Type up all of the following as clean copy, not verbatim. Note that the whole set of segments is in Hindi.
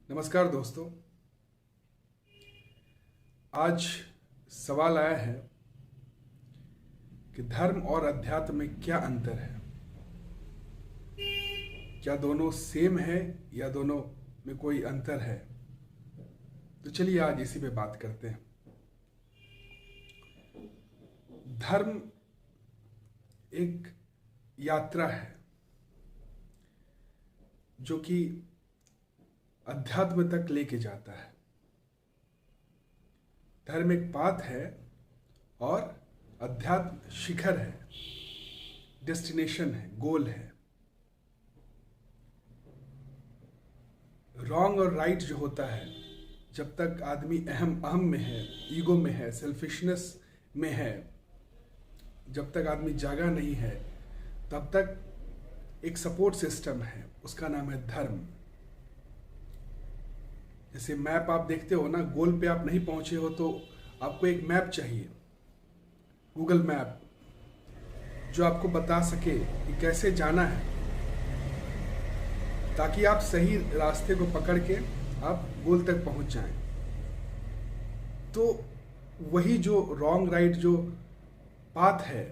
नमस्कार दोस्तों। आज सवाल आया है कि धर्म और अध्यात्म में क्या अंतर है। क्या दोनों सेम है या दोनों में कोई अंतर है। तो चलिए आज इसी पे बात करते हैं। धर्म एक यात्रा है जो कि अध्यात्म तक लेके जाता है। धर्म एक पाथ है और अध्यात्म शिखर है, डेस्टिनेशन है, गोल है। रॉन्ग और राइट जो होता है, जब तक आदमी अहम में है, ईगो में है, सेल्फिशनेस में है, जब तक आदमी जागा नहीं है, तब तक एक सपोर्ट सिस्टम है, उसका नाम है धर्म। जैसे मैप आप देखते हो ना, गोल पे आप नहीं पहुंचे हो तो आपको एक मैप चाहिए, गूगल मैप, जो आपको बता सके कि कैसे जाना है, ताकि आप सही रास्ते को पकड़ के आप गोल तक पहुंच जाएं। तो वही जो रॉन्ग राइट जो पाथ है,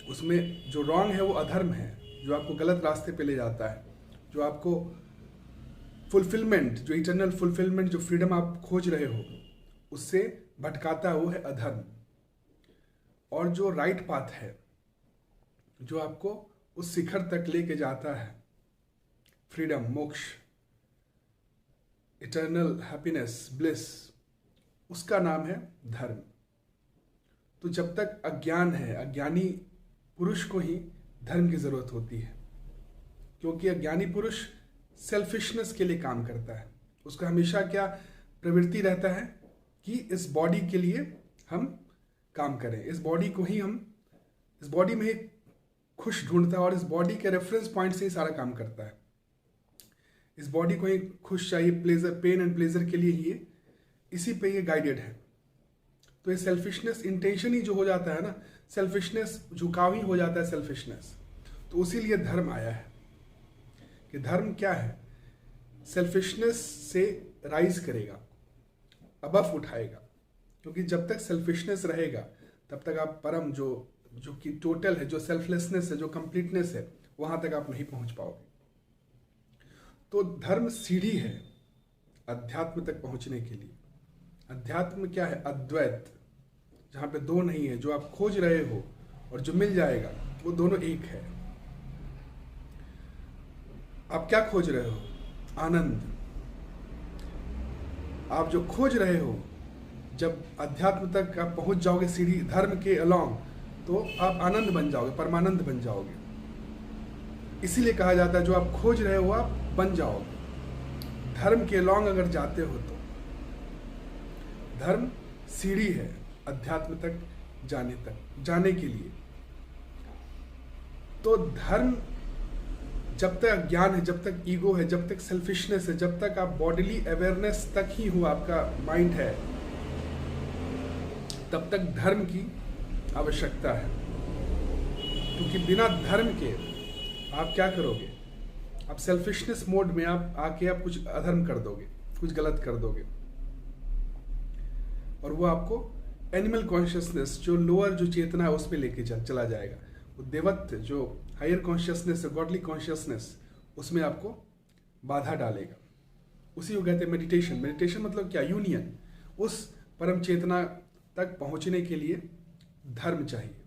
उसमें जो रॉन्ग है वो अधर्म है, जो आपको गलत रास्ते पे ले जाता है, जो आपको फुलफिलमेंट, जो इटर्नल फुलफिलमेंट, जो फ्रीडम आप खोज रहे हो, उससे भटकाता है, वो है अधर्म। और जो राइट पाथ है, जो आपको उस शिखर तक लेके जाता है, फ्रीडम, मोक्ष, इटर्नल हैप्पीनेस, ब्लिस, उसका नाम है धर्म। तो जब तक अज्ञान है, अज्ञानी पुरुष को ही धर्म की जरूरत होती है, क्योंकि अज्ञानी पुरुष सेल्फिशनेस के लिए काम करता है। उसका हमेशा क्या प्रवृत्ति रहता है कि इस बॉडी के लिए हम काम करें, इस बॉडी को ही हम, इस बॉडी में ही खुश ढूंढता है और इस बॉडी के रेफरेंस पॉइंट से ही सारा काम करता है। इस बॉडी को ही खुश चाहिए, प्लेजर, पेन एंड प्लेजर के लिए ही इसी पे ये गाइडेड है। तो ये सेल्फिशनेस इंटेंशन ही जो हो जाता है ना, सेल्फिशनेस झुकाव ही हो जाता है सेल्फिशनेस। तो उसी लिए धर्म आया है कि धर्म क्या है, सेल्फिशनेस से राइज करेगा, अबव उठाएगा। क्योंकि जब तक सेल्फिशनेस रहेगा तब तक आप परम जो कि टोटल है, जो सेल्फलेसनेस है, जो कंप्लीटनेस है, वहां तक आप नहीं पहुंच पाओगे। तो धर्म सीढ़ी है अध्यात्म तक पहुंचने के लिए। अध्यात्म क्या है? अद्वैत, जहां पे दो नहीं है, जो आप खोज रहे हो और जो मिल जाएगा वो दोनों एक है। आप क्या खोज रहे हो? आनंद। आप जो खोज रहे हो, जब अध्यात्म तक आप पहुंच जाओगे सीढ़ी धर्म के अलोंग, तो आप आनंद बन जाओगे, परमानंद बन जाओगे। इसीलिए कहा जाता है जो आप खोज रहे हो आप बन जाओगे। धर्म के अलोंग अगर जाते हो तो धर्म सीढ़ी है अध्यात्म तक जाने के लिए। तो धर्म, जब तक अज्ञान है, जब तक ईगो है, जब तक सेल्फिशनेस है, जब तक आप बॉडीली अवेयरनेस तक ही हो, आपका माइंड है, तब तक धर्म की आवश्यकता है। क्योंकि बिना धर्म के आप क्या करोगे? आप सेल्फिशनेस मोड में आप आके आप कुछ अधर्म कर दोगे, कुछ गलत कर दोगे, और वो आपको एनिमल कॉन्शियसनेस, जो लोअर जो चेतना है, उस पर लेके चला जाएगा। वो देवत्व, जो हायर कॉन्शियसनेस है, गॉडली कॉन्शियसनेस, उसमें आपको बाधा डालेगा। उसी को कहते हैं मेडिटेशन। मेडिटेशन मतलब क्या? यूनियन। उस परम चेतना तक पहुंचने के लिए धर्म चाहिए।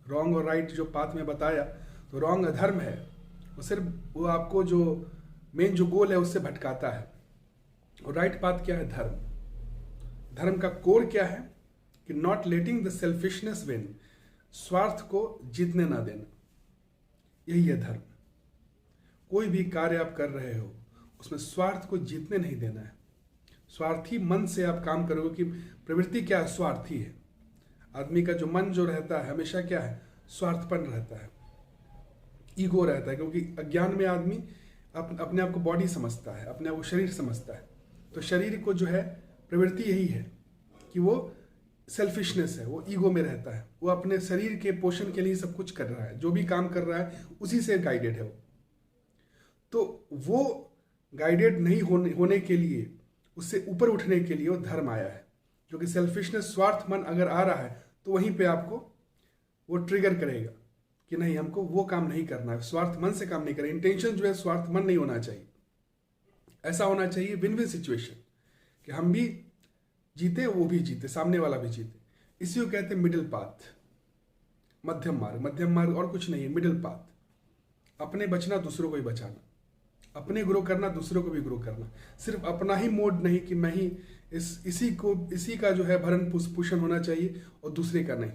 रॉन्ग और राइट जो पाथ में बताया, तो रॉन्ग अधर्म है, वो सिर्फ वो आपको जो मेन जो गोल है उससे भटकाता है। और राइट पाथ क्या है? धर्म। धर्म का कोर क्या है? कि not letting the selfishness win, स्वार्थ को जीतने ना देना, यही है धर्म। कोई भी कार्य आप कर रहे हो उसमें स्वार्थ को जीतने नहीं देना है। स्वार्थी मन से आप काम करोगे कि प्रवृत्ति क्या है? स्वार्थी है। आदमी का जो मन जो रहता है हमेशा क्या है? स्वार्थपन रहता है, ईगो रहता है। क्योंकि अज्ञान में आदमी अपने आप को बॉडी समझता है, अपने आप को शरीर समझता है। तो शरीर को जो है प्रवृत्ति यही है कि वो सेल्फिशनेस है, वो ईगो में रहता है, वो अपने शरीर के पोषण के लिए सब कुछ कर रहा है, जो भी काम कर रहा है उसी से गाइडेड है वो। तो वो गाइडेड नहीं होने के लिए, उससे ऊपर उठने के लिए वो धर्म आया है। क्योंकि सेल्फिशनेस, स्वार्थ मन अगर आ रहा है तो वहीं पे आपको वो ट्रिगर करेगा कि नहीं, हमको वो काम नहीं करना है, स्वार्थ मन से काम नहीं करें। इंटेंशन जो है स्वार्थ मन नहीं होना चाहिए, ऐसा होना चाहिए विन विन सिचुएशन, कि हम भी जीते, वो भी जीते, सामने वाला भी जीते। इसी को कहते हैं मिडिल पाथ, मध्यम मार्ग। मध्यम मार्ग और कुछ नहीं है, मिडिल पाथ। अपने बचना, दूसरों को भी बचाना, अपने ग्रो करना, दूसरों को भी ग्रो करना। सिर्फ अपना ही मोड नहीं कि मैं ही इसी का जो है भरण पोषण होना चाहिए और दूसरे का नहीं।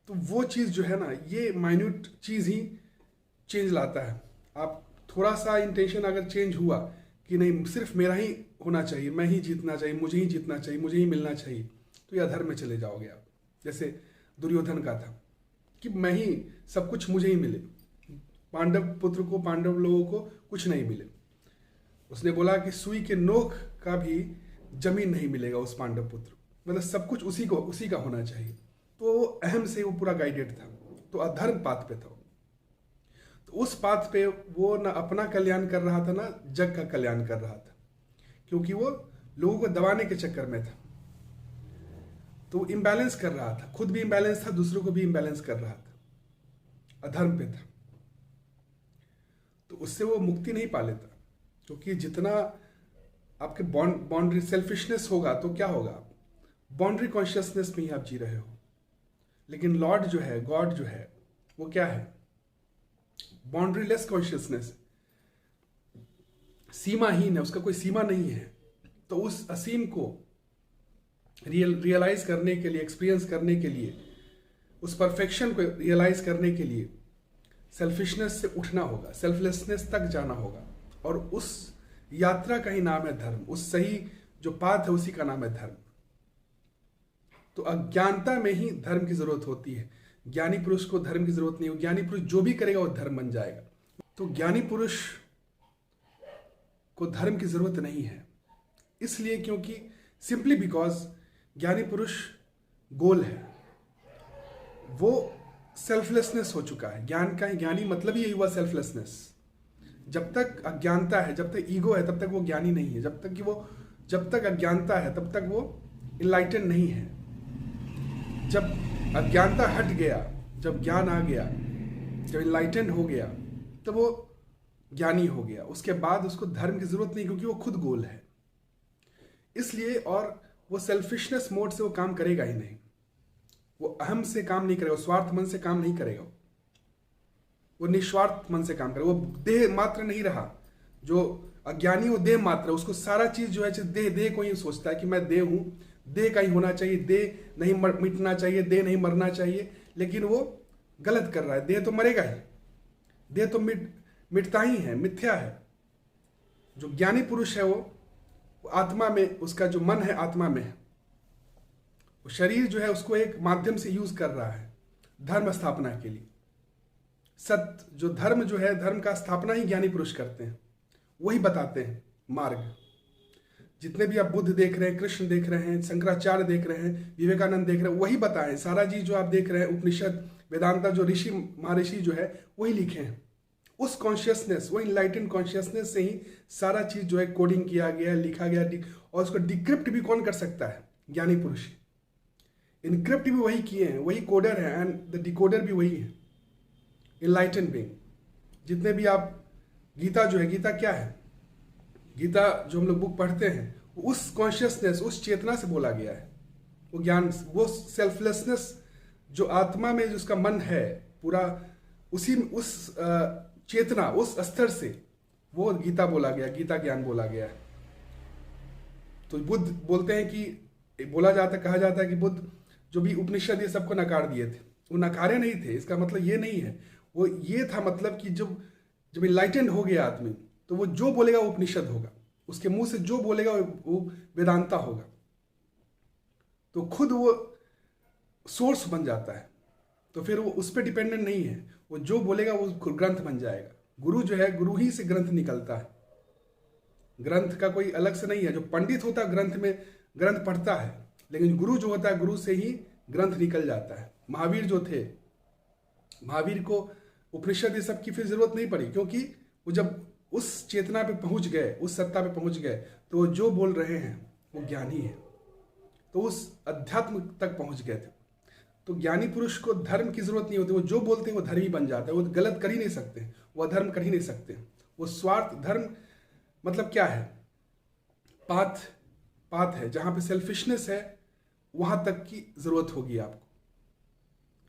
तो वो चीज़ जो है ना, ये माइन्यूट चीज़ ही चेंज लाता है। आप थोड़ा सा इंटेंशन अगर चेंज हुआ कि नहीं सिर्फ मेरा ही होना चाहिए, मैं ही जीतना चाहिए, मुझे ही जीतना चाहिए, मुझे ही मिलना चाहिए, तो ये अधर्म में चले जाओगे आप। जैसे दुर्योधन का था कि मैं ही सब कुछ मुझे ही मिले, पांडव पुत्र को, पांडव लोगों को कुछ नहीं मिले। उसने बोला कि सुई के नोक का भी जमीन नहीं मिलेगा उस पांडव पुत्र, मतलब सब कुछ उसी का होना चाहिए। तो अहम से वो पूरा गाइडेड था, तो अधर्म पाथ पे था। तो उस पाथ पे वो ना अपना कल्याण कर रहा था, ना जग का कल्याण कर रहा था, क्योंकि वो लोगों को दबाने के चक्कर में था। तो इम्बैलेंस कर रहा था, खुद भी इम्बैलेंस था, दूसरों को भी इम्बैलेंस कर रहा था, अधर्म पे था। तो उससे वो मुक्ति नहीं पा लेता, क्योंकि जितना आपके बाउंड्री सेल्फिशनेस होगा तो क्या होगा, बाउंड्री कॉन्शियसनेस में ही आप जी रहे हो। लेकिन लॉर्ड जो है, गॉड जो है, वो क्या है, बाउंड्रीलेस कॉन्शियसनेस, सीमाहीन है, उसका कोई सीमा नहीं है। तो उस असीम को रियलाइज करने के लिए, एक्सपीरियंस करने के लिए, उस परफेक्शन को रियलाइज करने के लिए सेल्फिशनेस से उठना होगा, सेल्फलेसनेस तक जाना होगा। और उस यात्रा का ही नाम है धर्म, उस सही जो पाथ है उसी का नाम है धर्म। तो अज्ञानता में ही धर्म की जरूरत होती है। ज्ञानी पुरुष को धर्म की जरूरत नहीं हो, ज्ञानी पुरुष जो भी करेगा वो धर्म बन जाएगा। तो ज्ञानी पुरुष को धर्म की जरूरत नहीं है, इसलिए क्योंकि सिंपली बिकॉज ज्ञानी पुरुष गोल है, वो सेल्फलेसनेस हो चुका है। ज्ञान का ज्ञानी मतलब ही यही हुआ, सेल्फलेसनेस। जब तक अज्ञानता है, जब तक ईगो है, तब तक वो ज्ञानी नहीं है। जब तक अज्ञानता है तब तक वो इनलाइटन नहीं है। जब अज्ञानता हट गया, जब ज्ञान आ गया, जब इनलाइटन हो गया, तो वो ज्ञानी हो गया। उसके बाद उसको धर्म की जरूरत नहीं, क्योंकि वो खुद गोल है। इसलिए और वो सेल्फिशनेस मोड से वो काम करेगा ही नहीं, वो अहम से काम नहीं करेगा, स्वार्थ मन से काम नहीं करेगा, वो निस्वार्थ मन से काम करेगा। वो देह मात्र नहीं रहा, जो अज्ञानी वो देह मात्र, उसको सारा चीज जो है देह को ही सोचता है कि मैं देह हूं, देह का ही होना चाहिए, देह नहीं मिटना चाहिए, देह नहीं मरना चाहिए। लेकिन वो गलत कर रहा है, देह तो मरेगा ही, देह तो मिटता ही है, मिथ्या है। जो ज्ञानी पुरुष है वो आत्मा में, उसका जो मन है आत्मा में है। वो शरीर जो है उसको एक माध्यम से यूज कर रहा है धर्म स्थापना के लिए। सत्य जो धर्म जो है, धर्म का स्थापना ही ज्ञानी पुरुष करते हैं, वही बताते हैं मार्ग। जितने भी आप बुद्ध देख रहे हैं, कृष्ण देख रहे हैं, शंकराचार्य देख रहे हैं, विवेकानंद देख रहे हैं, वही बताएं। सारा चीज जो आप देख रहे हैं, उपनिषद, वेदांता, जो ऋषि महर्षि जो है वही लिखे हैं। उस कॉन्शियसनेस, वो इनलाइटन कॉन्शियसनेस से ही सारा चीज जो है कोडिंग किया गया, लिखा गया। और उसको डिक्रिप्ट भी कौन कर सकता है? ज्ञानी पुरुष। इनक्रिप्ट भी वही किए हैं, वही कोडर है, एंड द डिकोडर भी वही है, इनलाइटन बीइंग। जितने भी आप गीता जो है, गीता क्या है? गीता जो हम लोग बुक पढ़ते हैं, उस कॉन्शियसनेस, उस चेतना से बोला गया है। वो ज्ञान, वो सेल्फलेसनेस जो आत्मा में, जिसका मन है पूरा, उस चेतना, उस स्तर से वो गीता बोला गया, गीता ज्ञान बोला गया है। तो बुद्ध बोलते हैं कि, कहा जाता है कि बुद्ध जो भी उपनिषद ये सबको नकार दिए थे, वो नकारे नहीं थे। इसका मतलब ये नहीं है, वो ये था मतलब कि जब इनलाइटेंड हो गया आदमी, तो वो जो बोलेगा वो उपनिषद होगा, उसके मुंह से जो बोलेगा वो वेदांता होगा। तो खुद वो सोर्स बन जाता है, तो फिर वो उस पर डिपेंडेंट नहीं है, वो जो बोलेगा वो ग्रंथ बन जाएगा। गुरु जो है, गुरु ही से ग्रंथ निकलता है, ग्रंथ का कोई अलग से नहीं है। जो पंडित होता है ग्रंथ में ग्रंथ पढ़ता है, लेकिन गुरु जो होता है, गुरु से ही ग्रंथ निकल जाता है। महावीर जो थे, महावीर को उपनिषद ये सब की फिर जरूरत नहीं पड़ी, क्योंकि वो जब उस चेतना पे पहुंच गए, उस सत्ता पे पहुंच गए, तो जो बोल रहे हैं वो ज्ञानी है। तो उस अध्यात्म तक पहुंच गए थे। तो ज्ञानी पुरुष को धर्म की जरूरत नहीं होती, वो जो बोलते हैं वो धर्मी बन जाता है, वो गलत कर ही नहीं सकते, वो अधर्म कर ही नहीं सकते। वो स्वार्थ धर्म मतलब क्या है? पाथ है, जहां पे सेल्फिशनेस है वहां तक की जरूरत होगी आपको,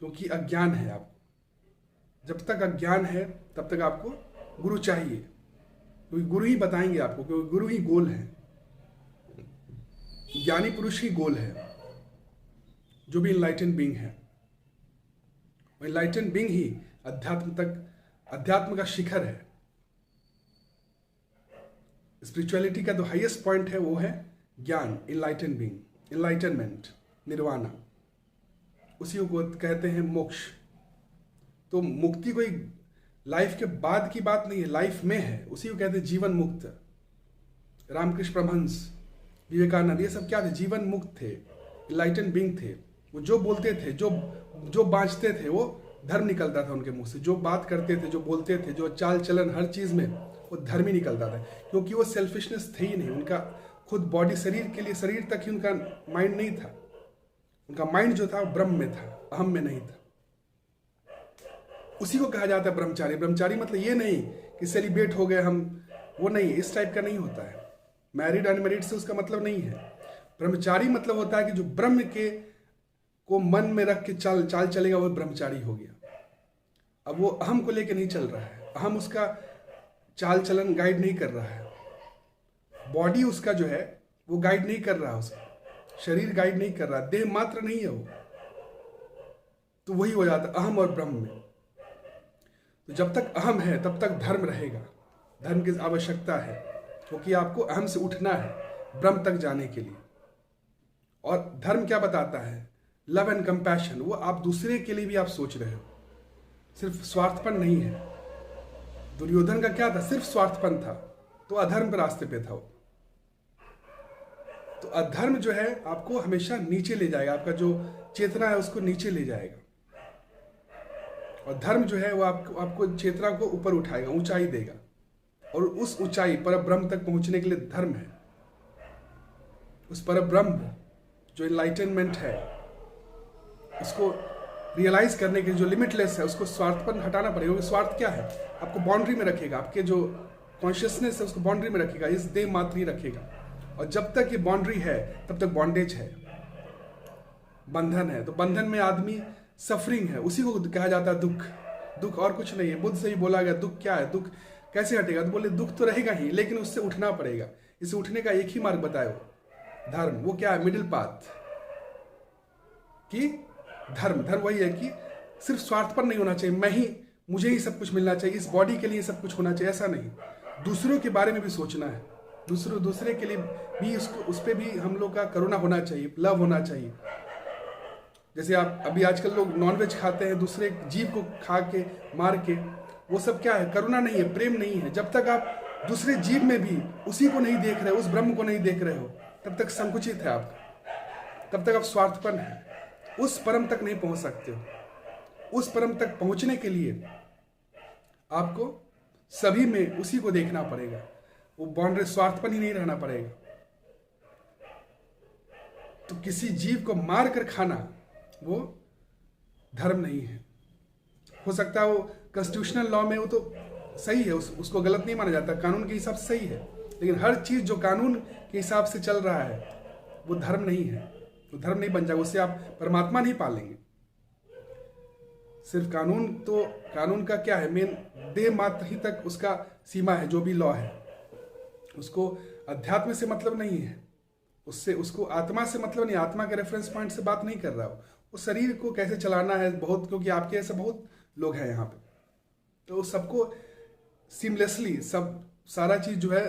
क्योंकि अज्ञान है आपको। जब तक अज्ञान है तब तक आपको गुरु चाहिए, क्योंकि गुरु ही बताएंगे आपको, क्योंकि गुरु ही गोल है, ज्ञानी पुरुष ही गोल है, जो भी इनलाइटेंड बीइंग है। इनलाइटेंड बीइंग ही अध्यात्म का शिखर है। स्पिरिचुअलिटी का जो हाईएस्ट पॉइंट है वो है ज्ञान, इनलाइटेंड बीइंग, इनलाइटनमेंट, निर्वाणा, उसी को कहते हैं मोक्ष। तो मुक्ति कोई लाइफ के बाद की बात नहीं है, लाइफ में है, उसी को कहते हैं जीवन मुक्त। रामकृष्ण परमहंस, विवेकानंद, ये सब क्या थे? जीवन मुक्त थे, इनलाइटेंड बीइंग थे। वो जो बोलते थे, जो बाँचते थे, वो धर्म निकलता था उनके मुंह से। जो बात करते थे, जो बोलते थे, जो चाल चलन, हर चीज में वो धर्म ही निकलता था, क्योंकि वो सेल्फिशनेस थे ही नहीं। उनका खुद बॉडी, शरीर के लिए, शरीर तक ही उनका माइंड नहीं था। उनका माइंड जो था ब्रह्म में था, अहम में नहीं था। उसी को कहा जाता है ब्रह्मचारी। ब्रह्मचारी मतलब ये नहीं कि सेलिब्रेट हो गए हम, वो नहीं, इस टाइप का नहीं होता है। मैरिड अनमैरिड से उसका मतलब नहीं है। ब्रह्मचारी मतलब होता है कि जो ब्रह्म के को मन में रख के चाल चलेगा, वो ब्रह्मचारी हो गया। अब वो अहम को लेके नहीं चल रहा है, अहम उसका चाल चलन गाइड नहीं कर रहा है, बॉडी उसका जो है वो गाइड नहीं कर रहा, उसका शरीर गाइड नहीं कर रहा, देह मात्र नहीं है वो। तो वही हो जाता अहम और ब्रह्म में। तो जब तक अहम है तब तक धर्म रहेगा। धर्म की आवश्यकता है, क्योंकि आपको अहम से उठना है ब्रह्म तक जाने के लिए। और धर्म क्या बताता है? Love and compassion. वो आप दूसरे के लिए भी आप सोच रहे हो, सिर्फ स्वार्थपन नहीं है। दुर्योधन का क्या था? सिर्फ स्वार्थपन था, तो अधर्म के रास्ते पे था वो। तो अधर्म जो है आपको हमेशा नीचे ले जाएगा, आपका जो चेतना है उसको नीचे ले जाएगा। और धर्म जो है वो आपको चेतना को ऊपर उठाएगा, ऊंचाई देगा। और उस ऊंचाई पर ब्रह्म तक पहुंचने के लिए धर्म है। उस पर ब्रह्म जो इनलाइटनमेंट है, उसको रियलाइज करने के जो लिमिटलेस है, उसको स्वार्थपन हटाना पड़ेगा। क्योंकि स्वार्थ क्या है? आपको बाउंड्री में रखेगा, आपके जो कॉन्शियसनेस है उसको बाउंड्री में रखेगा, इस देह मात्र ही रखेगा। और जब तक ये बाउंड्री है तब तक बॉन्डेज है, बंधन है। तो बंधन में आदमी सफरिंग है, उसी को कहा जाता है दुख। दुख और कुछ नहीं है। बुद्ध से ही बोला गया दुख क्या है, दुख कैसे हटेगा? तो बोले दुख तो रहेगा ही, लेकिन उससे उठना पड़ेगा। इससे उठने का एक ही मार्ग बताया वो धर्म। वो क्या है? मिडिल पाथ कि धर्म वही है कि सिर्फ स्वार्थ पर नहीं होना चाहिए, मुझे ही सब कुछ मिलना चाहिए, इस बॉडी के लिए सब कुछ होना चाहिए, ऐसा नहीं। दूसरों के बारे में भी सोचना है, दूसरे के लिए भी उस पर भी हम लोग का करुणा होना चाहिए, लव होना चाहिए। जैसे आप अभी आजकल लोग नॉनवेज खाते हैं, दूसरे जीव को खा के मार के, वो सब क्या है? करुणा नहीं है, प्रेम नहीं है। जब तक आप दूसरे जीव में भी उसी को नहीं देख रहे हो, उस ब्रह्म को नहीं देख रहे हो, तब तक संकुचित है आपका, तब तक आप स्वार्थपन है, उस परम तक नहीं पहुंच सकते हो। उस परम तक पहुंचने के लिए आपको सभी में उसी को देखना पड़ेगा, वो बाउंड्री स्वार्थपन ही नहीं रहना पड़ेगा। तो किसी जीव को मार कर खाना वो धर्म नहीं है। हो सकता है वो कॉन्स्टिट्यूशनल लॉ में वो तो सही है, उसको गलत नहीं माना जाता, कानून के हिसाब से सही है, लेकिन हर चीज जो कानून के हिसाब से चल रहा है वो धर्म नहीं है, वो धर्म नहीं बन जाएगा, उससे आप परमात्मा नहीं पालेंगे। सिर्फ कानून का क्या है? मेन देह मात्र ही तक उसका सीमा है, जो भी लॉ है। उसको अध्यात्म से मतलब नहीं है, उसको आत्मा से मतलब नहीं, आत्मा के रेफरेंस पॉइंट से बात नहीं कर रहा हो। उस शरीर को कैसे चलाना है बहुत, क्योंकि आपके ऐसे बहुत लोग हैं यहाँ पे, तो सबको सीमलेसली सारा चीज जो है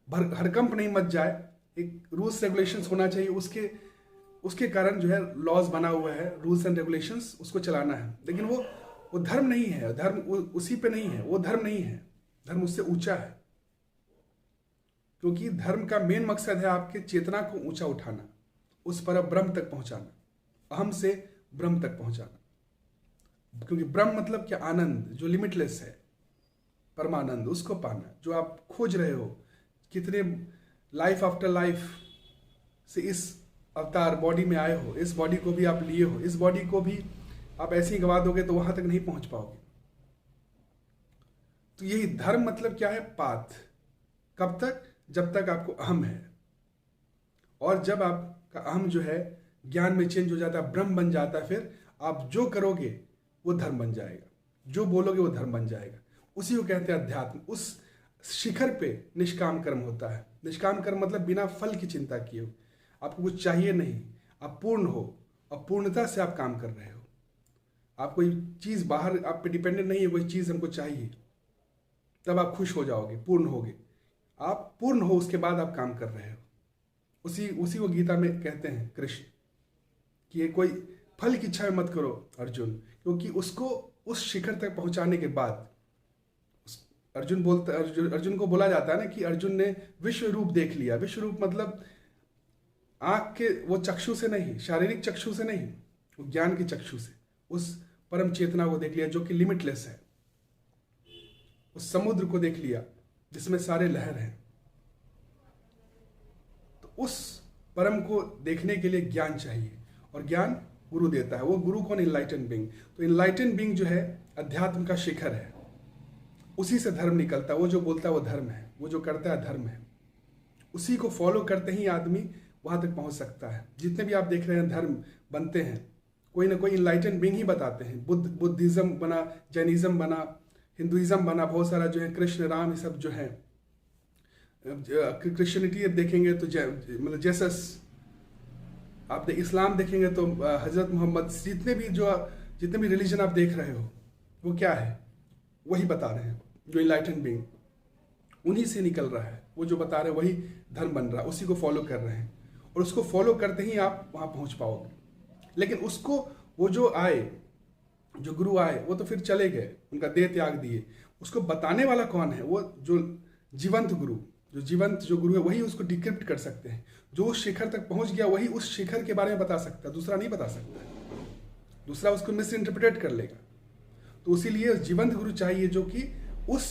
हरकंप नहीं मच जाए, एक रूल्स रेगुलेशंस होना चाहिए, उसके कारण जो है लॉज बना हुआ है, रूल्स एंड रेगुलेशंस, उसको चलाना है। लेकिन वो धर्म नहीं है, धर्म उसी पे नहीं है, वो धर्म नहीं है, धर्म उससे ऊंचा है। क्योंकि धर्म का मेन मकसद है आपके चेतना को ऊंचा उठाना, उस पर ब्रह्म तक पहुंचाना, अहम से ब्रह्म तक पहुंचाना। क्योंकि ब्रह्म मतलब क्या? आनंद, जो लिमिटलेस है। परमानंद, उसको पाना जो आप खोज रहे हो। कितने लाइफ आफ्टर लाइफ से इस अवतार बॉडी में आए हो, इस बॉडी को भी आप लिए हो, इस बॉडी को भी आप ऐसे ही गवा दोगे तो वहां तक नहीं पहुंच पाओगे। तो यही धर्म मतलब क्या है? पाथ। कब तक? जब तक आपको अहम है। और जब आपका अहम जो है ज्ञान में चेंज हो जाता है, ब्रह्म बन जाता है, फिर आप जो करोगे वो धर्म बन जाएगा, जो बोलोगे वो धर्म बन जाएगा। उसी को कहते हैं अध्यात्म। उस शिखर पे निष्काम कर्म होता है। निष्काम कर्म मतलब बिना फल की चिंता किए हो, आपको कुछ चाहिए नहीं, आप पूर्ण हो और पूर्णता से आप काम कर रहे हो। आप कोई चीज़ बाहर आप पे डिपेंडेंट नहीं है, कोई चीज़ हमको चाहिए, तब आप खुश हो जाओगे, पूर्ण होगे। आप पूर्ण हो उसके बाद आप काम कर रहे हो। उसी को गीता में कहते हैं कृष्ण कि ये कोई फल की इच्छा मत करो अर्जुन, क्योंकि उसको उस शिखर तक पहुंचाने के बाद अर्जुन को बोला जाता है ना कि अर्जुन ने विश्व रूप देख लिया। विश्व रूप मतलब आंख के वो चक्षु से नहीं, शारीरिक चक्षु से नहीं, वो ज्ञान के चक्षु से उस परम चेतना को देख लिया जो कि लिमिटलेस है। उस समुद्र को देख लिया जिसमें सारे लहर हैं। तो उस परम को देखने के लिए ज्ञान चाहिए, और ज्ञान गुरु देता है। वो गुरु कौन? Enlighten being. तो इनलाइटन बीइंग जो है अध्यात्म का शिखर है, उसी से धर्म निकलता है। वो जो बोलता है वो धर्म है, वो जो करता है धर्म है। उसी को फॉलो करते ही आदमी वहां तक पहुंच सकता है। जितने भी आप देख रहे हैं धर्म बनते हैं, कोई ना कोई इनलाइटन बीइंग ही बताते हैं। बुद्धिज्म बना, जैनिज्म बना, हिंदुइज्म बना, बहुत सारा जो है कृष्ण राम ये सब जो है। क्रिश्चियनिटी देखेंगे तो मतलब जेसस, आप इस्लाम देखेंगे तो हजरत मोहम्मद, जितने भी रिलीजन आप देख रहे हो वो क्या है? वही बता रहे हैं। जो इनलाइटन बीइंग उन्हीं से निकल रहा है, वो जो बता रहे हैं वही धर्म बन रहा है, उसी को फॉलो कर रहे हैं। और उसको फॉलो करते ही आप वहां पहुंच पाओगे। लेकिन उसको वो जो आए, जो गुरु आए, वो तो फिर चले गए, उनका देह त्याग दिए। उसको बताने वाला कौन है? वो जो जीवंत गुरु, जो गुरु है वही उसको डिक्रिप्ट कर सकते हैं। जो उस शिखर तक पहुंच गया वही उस शिखर के बारे में बता सकता है, दूसरा नहीं बता सकता। दूसरा उसको मिस इंटरप्रेट कर लेगा। तो इसीलिए जीवंत गुरु चाहिए जो कि उस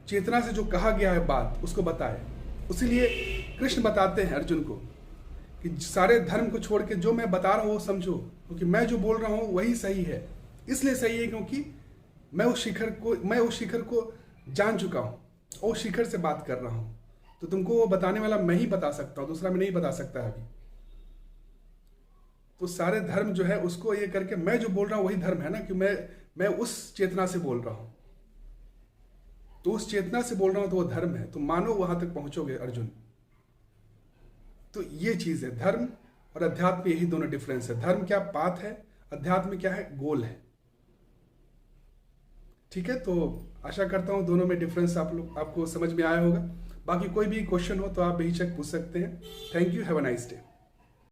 चेतना से जो कहा गया है बात उसको बताए। इसीलिए कृष्ण बताते हैं अर्जुन को कि सारे धर्म को छोड़ के जो मैं बता रहा हूं वो समझो, क्योंकि मैं जो बोल रहा हूं वही सही है। इसलिए सही है क्योंकि मैं उस शिखर को जान चुका हूं, और उस शिखर से बात कर रहा हूं। तो तुमको वो बताने वाला मैं ही बता सकता हूं, दूसरा मैं नहीं बता सकता अभी। तो सारे धर्म जो है उसको ये करके मैं जो बोल रहा हूं वही धर्म है ना, कि मैं उस चेतना से बोल रहा हूं। तो उस चेतना से बोल रहा हूं तो वो धर्म है। तो मानो वहां तक पहुंचोगे अर्जुन। तो ये चीज है धर्म और अध्यात्म, यही दोनों डिफरेंस है। धर्म क्या? पाथ है। अध्यात्म क्या है? गोल है। ठीक है, तो आशा करता हूं दोनों में डिफरेंस आपको समझ में आया होगा। बाकी कोई भी क्वेश्चन हो तो आप बेहिचक पूछ सकते हैं। Thank you, have a nice day.